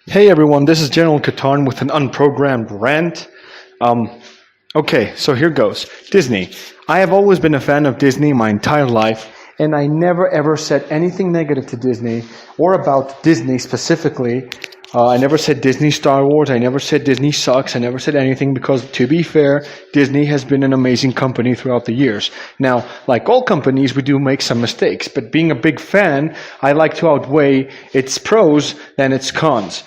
Hey everyone, this is General Katarn with an unprogrammed rant. Okay, so here goes. Disney. I have always been a fan of Disney my entire life, and I never ever said anything negative to Disney or about Disney specifically. I never said Disney Star Wars, I never said Disney sucks, I never said anything because, to be fair, Disney has been an amazing company throughout the years. Now, like all companies, we do make some mistakes, but being a big fan, I like to outweigh its pros than its cons.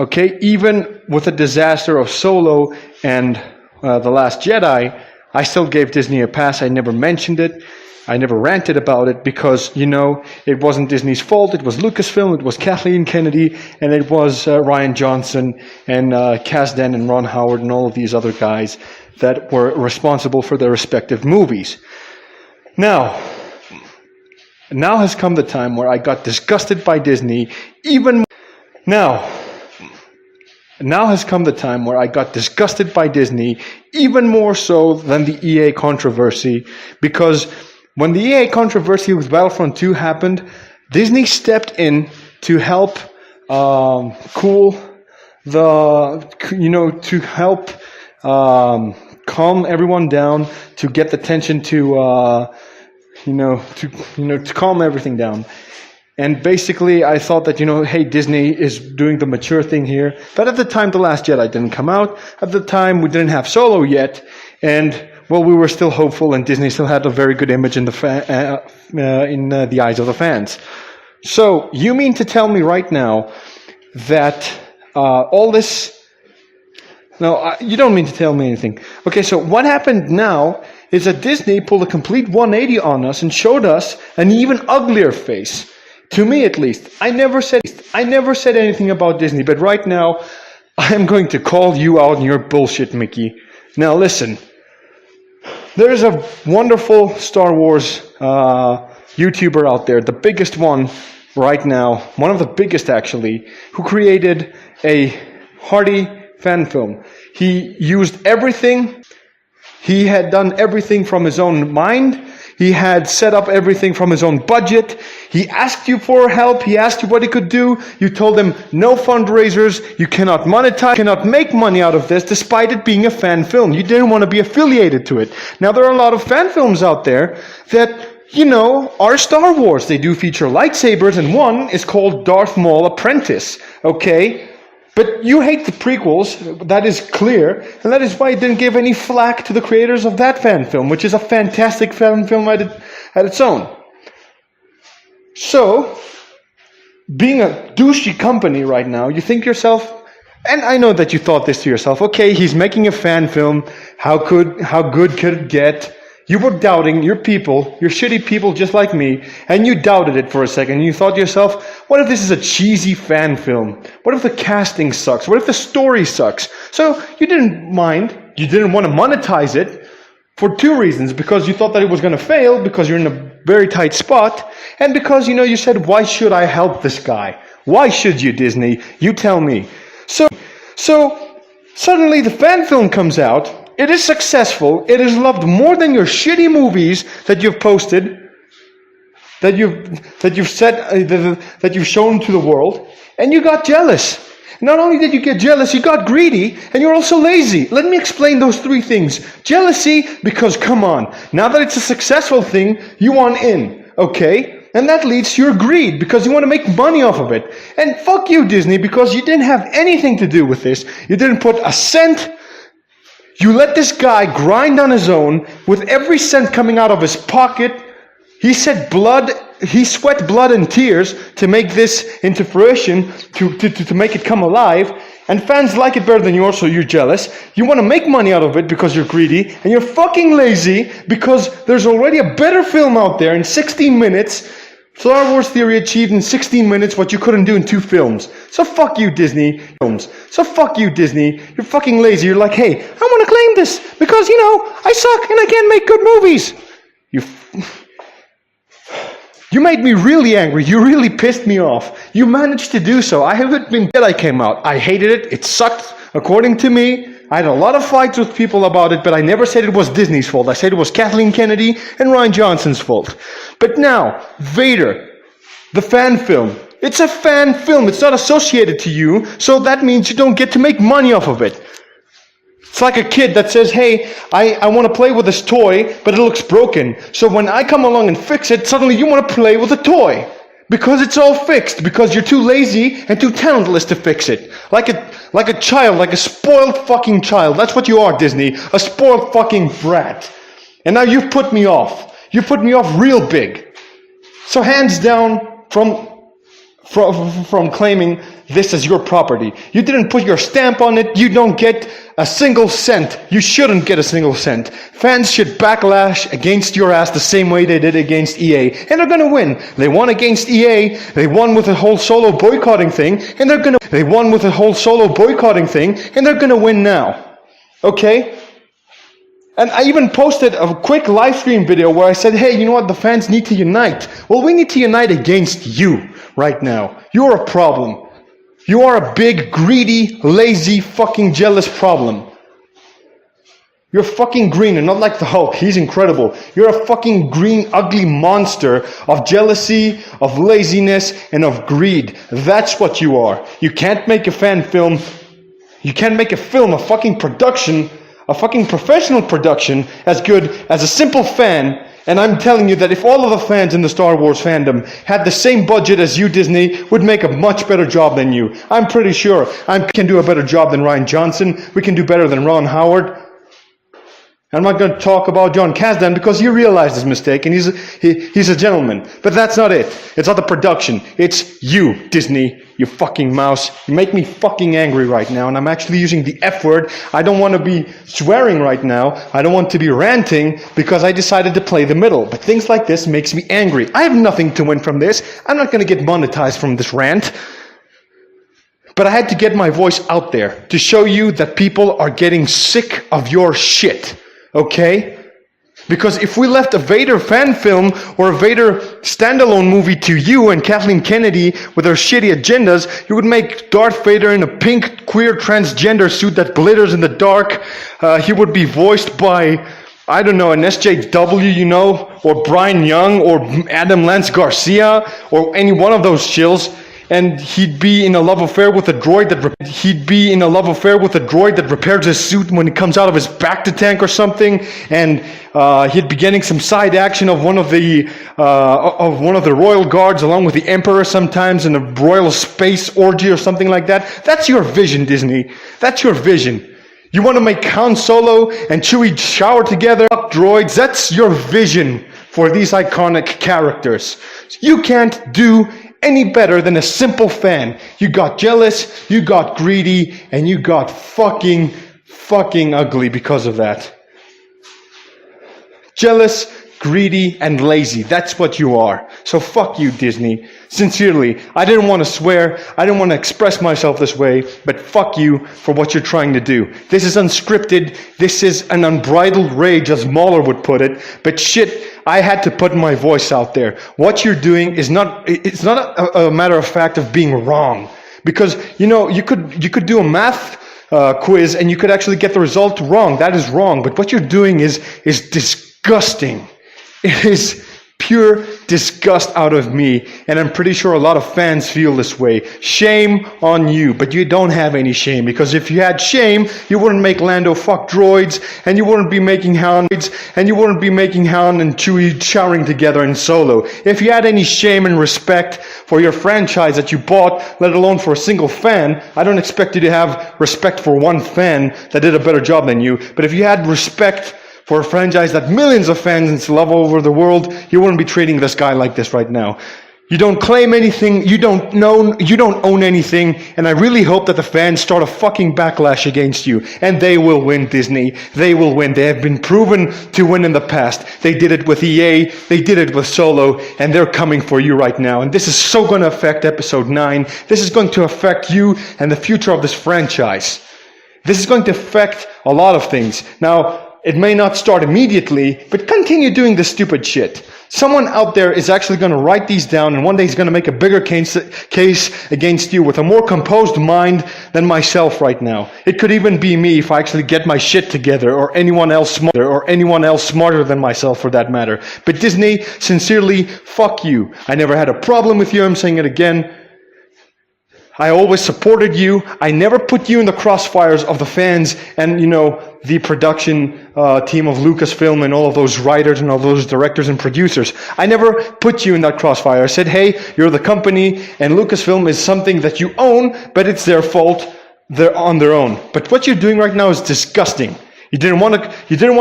Okay, even with the disaster of Solo and The Last Jedi, I still gave Disney a pass. I never mentioned it. I never ranted about it because, it wasn't Disney's fault. It was Lucasfilm, it was Kathleen Kennedy, and it was Rian Johnson and Kasdan and Ron Howard and all of these other guys that were responsible for their respective movies. Now has come the time where I got disgusted by Disney even Now has come the time where I got disgusted by Disney even more so than the EA controversy, because when the EA controversy with Battlefront 2 happened, Disney stepped in to help to help calm everyone down, to get the tension to calm everything down. And basically, I thought that, hey, Disney is doing the mature thing here. But at the time, The Last Jedi didn't come out. At the time, we didn't have Solo yet. And, well, we were still hopeful, and Disney still had a very good image in the eyes of the fans. So, you mean to tell me right now that all this... No, you don't mean to tell me anything. Okay, so what happened now is that Disney pulled a complete 180 on us and showed us an even uglier face. To me, at least. I never said anything about Disney, but right now, I am going to call you out on your bullshit, Mickey. Now, listen. There's a wonderful Star Wars YouTuber out there, the biggest one right now, one of the biggest actually, who created a hearty fan film. He used everything. He had done everything from his own mind. He had set up everything from his own budget. He asked you for help. He asked you what he could do. You told him no fundraisers. You cannot monetize, cannot make money out of this, despite it being a fan film. You didn't want to be affiliated to it. Now, there are a lot of fan films out there that, are Star Wars. They do feature lightsabers, and one is called Darth Maul Apprentice. Okay? But you hate the prequels, that is clear, and that is why it didn't give any flack to the creators of that fan film, which is a fantastic fan film at its own. So, being a douchey company right now, you think yourself, and I know that you thought this to yourself, okay, he's making a fan film, how good could it get? You were doubting your people, your shitty people just like me, and you doubted it for a second. You thought to yourself, what if this is a cheesy fan film? What if the casting sucks? What if the story sucks? So you didn't mind. You didn't want to monetize it for two reasons. Because you thought that it was going to fail, because you're in a very tight spot, and because, you said, why should I help this guy? Why should you, Disney? You tell me. So suddenly the fan film comes out. It is successful. It is loved more than your shitty movies that you've posted, that you've shown to the world, and you got jealous. Not only did you get jealous, you got greedy, and you're also lazy. Let me explain those three things. Jealousy, because come on, now that it's a successful thing, you want in, okay? And that leads to your greed, because you want to make money off of it. And fuck you, Disney, because you didn't have anything to do with this. You didn't put a cent. You let this guy grind on his own with every cent coming out of his pocket. He sweat blood and tears to make this into fruition, to make it come alive. And fans like it better than yours, so you're jealous. You want to make money out of it because you're greedy. And you're fucking lazy because there's already a better film out there in 16 minutes. Star Wars Theory achieved in 16 minutes what you couldn't do in 2 films. So fuck you, Disney. You're fucking lazy. You're like, hey, I want to claim this because, I suck and I can't make good movies. You made me really angry. You really pissed me off. You managed to do so. I haven't been Jedi came out. I hated it. It sucked, according to me. I had a lot of fights with people about it, but I never said it was Disney's fault. I said it was Kathleen Kennedy and Rian Johnson's fault. But now, Vader, the fan film, It's a fan film. It's not associated to you, so that means you don't get to make money off of it. It's like a kid that says, hey, I want to play with this toy, but it looks broken. So when I come along and fix it, suddenly you want to play with the toy. Because it's all fixed. Because you're too lazy and too talentless to fix it. Like a child, like a spoiled fucking child. That's what you are, Disney. A spoiled fucking brat. And now you've put me off. You put me off real big. So hands down from claiming this as your property. You didn't put your stamp on it. You don't get a single cent. You shouldn't get a single cent. Fans should backlash against your ass the same way they did against EA. And they're going to win. They won against EA. They won with the whole solo boycotting thing. And they won with the whole solo boycotting thing. And they're going to win now. Okay? And I even posted a quick live stream video where I said, hey, you know what? The fans need to unite. Well, we need to unite against you right now. You're a problem. You are a big, greedy, lazy, fucking jealous problem. You're fucking green and not like the Hulk. He's incredible. You're a fucking green, ugly monster of jealousy, of laziness, and of greed. That's what you are. You can't make a fan film. You can't make a film, a fucking production, a fucking professional production as good as a simple fan. And I'm telling you that if all of the fans in the Star Wars fandom had the same budget as you, Disney, would make a much better job than you. I'm pretty sure I can do a better job than Rian Johnson. We can do better than Ron Howard. I'm not going to talk about John Kasdan because he realized his mistake and he's a gentleman. But that's not it. It's not the production. It's you, Disney, you fucking mouse. You make me fucking angry right now, and I'm actually using the F word. I don't want to be swearing right now. I don't want to be ranting because I decided to play the middle. But things like this makes me angry. I have nothing to win from this. I'm not going to get monetized from this rant. But I had to get my voice out there to show you that people are getting sick of your shit. Okay? Because if we left a Vader fan film or a Vader standalone movie to you and Kathleen Kennedy with her shitty agendas, you would make Darth Vader in a pink queer transgender suit that glitters in the dark. He would be voiced by, I don't know, an SJW, you know, or Brian Young or Adam Lance Garcia or any one of those chills. And he'd be in a love affair with a droid that repairs his suit when he comes out of his bacta tank or something. And he'd be getting some side action of one of the royal guards along with the emperor sometimes in a royal space orgy or something like that. That's your vision, Disney. That's your vision. You want to make Han Solo and Chewie shower together, fuck droids. That's your vision for these iconic characters. You can't do any better than a simple fan. You got jealous, you got greedy, and you got fucking ugly because of that. Jealous, greedy, and lazy. That's what you are. So fuck you, Disney. Sincerely, I didn't want to swear, I didn't want to express myself this way, but fuck you for what you're trying to do. This is unscripted, this is an unbridled rage, as Mahler would put it, but shit, I had to put my voice out there. What you're doing is it's not a matter of fact of being wrong. Because, you know, you could do a math quiz and you could actually get the result wrong. That is wrong. But what you're doing is disgusting. It is pure disgust out of me, and I'm pretty sure a lot of fans feel this way. Shame on you, but you don't have any shame, because if you had shame, you wouldn't make Lando fuck droids, and you wouldn't be making Han and Chewie showering together in Solo. If you had any shame and respect for your franchise that you bought, let alone for a single fan, I don't expect you to have respect for one fan that did a better job than you, but if you had respect for a franchise that millions of fans love over the world, you wouldn't be treating this guy like this right now. You don't claim anything, you don't own anything, and I really hope that the fans start a fucking backlash against you. And they will win, Disney. They will win. They have been proven to win in the past. They did it with EA, they did it with Solo, and they're coming for you right now. And this is so going to affect Episode 9. This is going to affect you and the future of this franchise. This is going to affect a lot of things. Now, it may not start immediately, but continue doing this stupid shit. Someone out there is actually going to write these down, and one day he's going to make a bigger case against you with a more composed mind than myself right now. It could even be me if I actually get my shit together, or anyone else smarter than myself for that matter. But Disney, sincerely, fuck you. I never had a problem with you, I'm saying it again. I always supported you. I never put you in the crossfires of the fans and, the production team of Lucasfilm and all of those writers and all those directors and producers. I never put you in that crossfire. I said, hey, you're the company, and Lucasfilm is something that you own, but it's their fault. They're on their own. But what you're doing right now is disgusting. You didn't want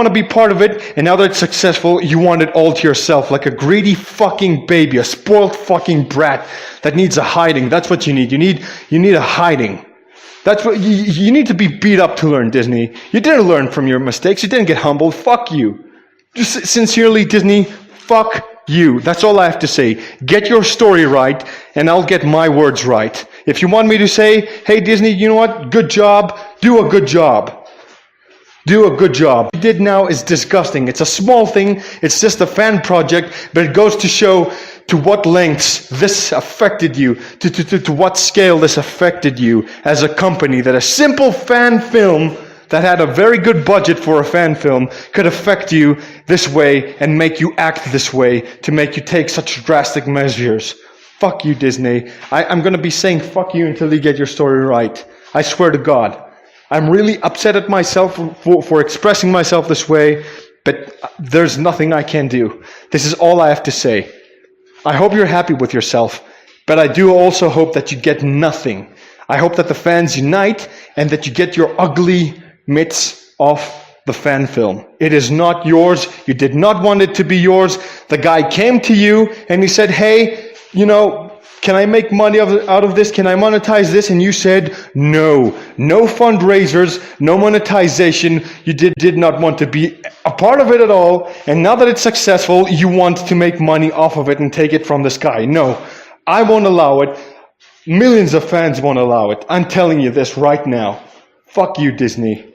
to be part of it, and now that it's successful, you want it all to yourself, like a greedy fucking baby, a spoiled fucking brat that needs a hiding. That's what you need. You need a hiding. That's what you need to be beat up to learn, Disney. You didn't learn from your mistakes. You didn't get humbled. Fuck you. Just sincerely, Disney, fuck you. That's all I have to say. Get your story right, and I'll get my words right. If you want me to say, hey, Disney, you know what? Good job. Do a good job. Do a good job. What you did now is disgusting. It's a small thing. It's just a fan project, but it goes to show to what lengths this affected you, to what scale this affected you as a company, that a simple fan film that had a very good budget for a fan film could affect you this way and make you act this way, to make you take such drastic measures. Fuck you, Disney. I'm going to be saying fuck you until you get your story right. I swear to God. I'm really upset at myself for expressing myself this way, but there's nothing I can do. This is all I have to say. I hope you're happy with yourself, but I do also hope that you get nothing. I hope that the fans unite and that you get your ugly mitts off the fan film. It is not yours. You did not want it to be yours. The guy came to you and he said, hey, can I make money out of this? Can I monetize this? And you said, no fundraisers, no monetization. You did not want to be a part of it at all. And now that it's successful, you want to make money off of it and take it from this guy. No, I won't allow it. Millions of fans won't allow it. I'm telling you this right now. Fuck you, Disney.